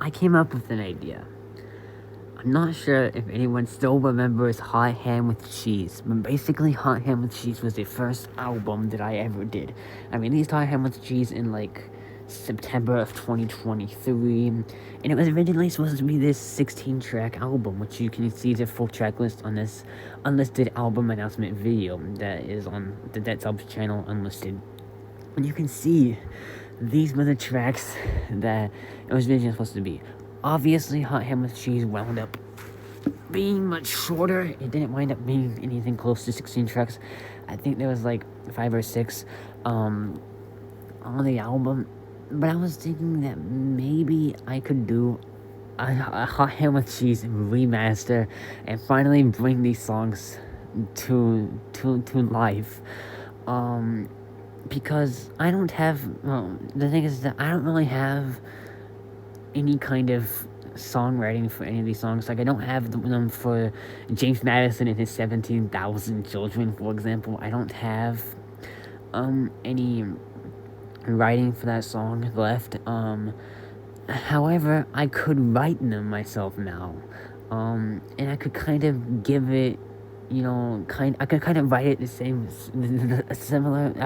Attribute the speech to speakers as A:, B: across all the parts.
A: I came up with an idea. I'm not sure if anyone still remembers Hot Ham with Cheese, but basically Hot Ham with Cheese was the first album that I ever did. I released Hot Ham with Cheese in like September of 2023, and it was originally supposed to be this 16-track album, which you can see the full track list on this unlisted album announcement video that is on the Dead Subs channel, Unlisted. And you can see these were the tracks that it was originally supposed to be. Obviously, Hot Ham with Cheese wound up being much shorter. It didn't wind up being anything close to 16 tracks. I think there was like 5 or 6 on the album. But I was thinking that maybe I could do a Hot Ham with Cheese remaster and finally bring these songs to life. Because I don't have, well, the thing is that I don't really have any kind of songwriting for any of these songs. Like, I don't have them for James Madison and his 17,000 Children, for example. I don't have any writing for that song left. However, I could write them myself now. And I could kind of give it, I could kind of write it I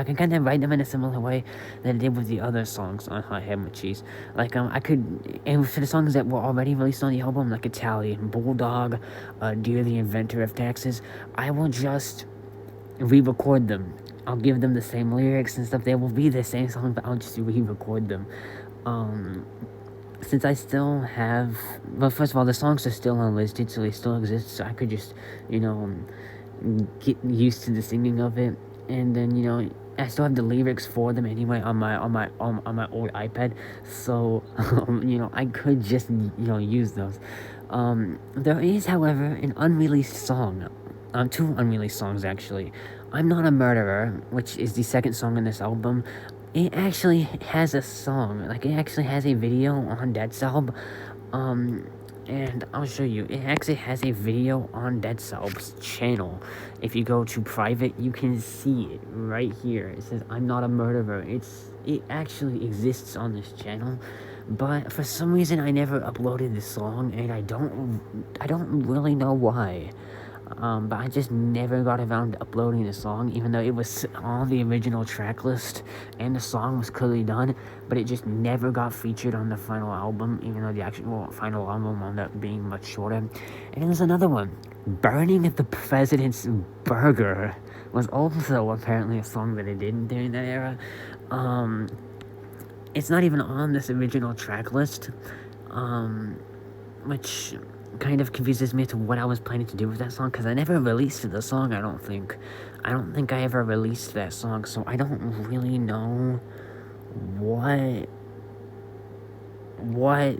A: can kind of write them in a similar way that I did with the other songs on Hot Ham with Cheese. Like, and for the songs that were already released on the album, like Italian, Bulldog, Dear the Inventor of Taxes, I will just re-record them. I'll give them the same lyrics and stuff. They will be the same song, but I'll just re-record them. Since I still have, well, first of all, the songs are still unlisted, so they still exist, so I could just, get used to the singing of it, and then, I still have the lyrics for them anyway on my old iPad, so, I could just, use those. There is, however, an unreleased song, 2 unreleased songs, actually. I'm Not a Murderer, which is the second song in this album. It actually has a song, like, it actually has a video on Dead Salb, and I'll show you. It actually has a video on Dead Salb's channel. If you go to private, you can see it right here. It says, I'm Not a Murderer. It actually exists on this channel, but for some reason I never uploaded the song, and I don't really know why. But I just never got around to uploading the song, even though it was on the original track list, and the song was clearly done, but it just never got featured on the final album, even though the actual final album wound up being much shorter. And there's another one, Burning the President's Burger, was also apparently a song that I did during that era. It's not even on this original track list, which kind of confuses me to what I was planning to do with that song, because I never released the song. I don't think I ever released that song, so I don't really know what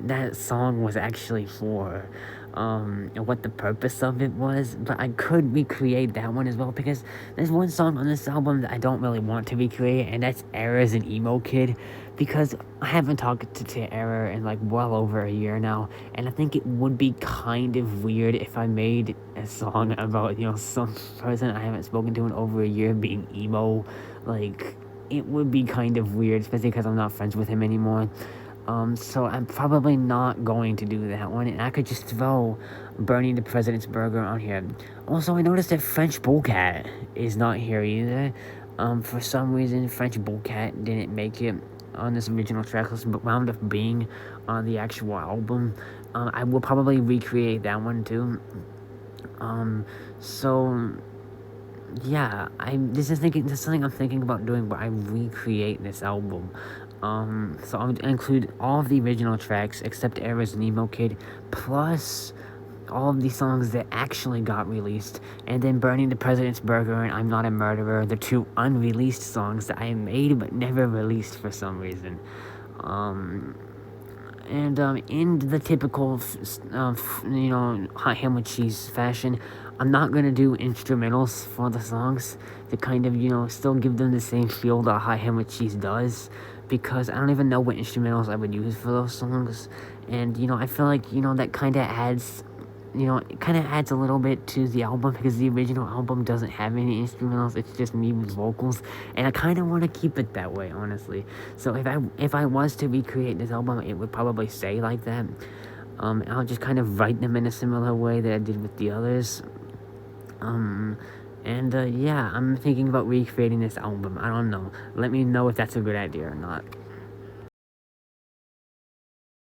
A: that song was actually for, and what the purpose of it was, but I could recreate that one as well, because there's one song on this album that I don't really want to recreate, and that's Error's an Emo Kid, because I haven't talked to Error in like well over a year now, and I think it would be kind of weird if I made a song about, some person I haven't spoken to in over a year being emo. Like, it would be kind of weird, especially because I'm not friends with him anymore. So I'm probably not going to do that one, and I could just throw Burning the President's Burger on here. Also, I noticed that French Bullcat is not here either. For some reason, French Bullcat didn't make it on this original track list, but wound up being on the actual album. I will probably recreate that one too. So yeah, this is something I'm thinking about doing, but I recreate this album. So I'll include all of the original tracks except Error's an Emo Kid, plus all of the songs that actually got released, and then Burning the President's Burger and I'm Not a Murderer, the 2 unreleased songs that I made but never released for some reason. And in the typical, Hot Ham with Cheese fashion, I'm not gonna do instrumentals for the songs to kind of, still give them the same feel that Hot Ham with Cheese does, because I don't even know what instrumentals I would use for those songs, and, I feel like, that kind of adds you know, it kind of adds a little bit to the album, because the original album doesn't have any instrumentals. It's just me with vocals, and I kind of want to keep it that way, honestly. So if I was to recreate this album, it would probably stay like that. I'll just kind of write them in a similar way that I did with the others. Yeah, I'm thinking about recreating this album. I don't know. Let me know if that's a good idea or not.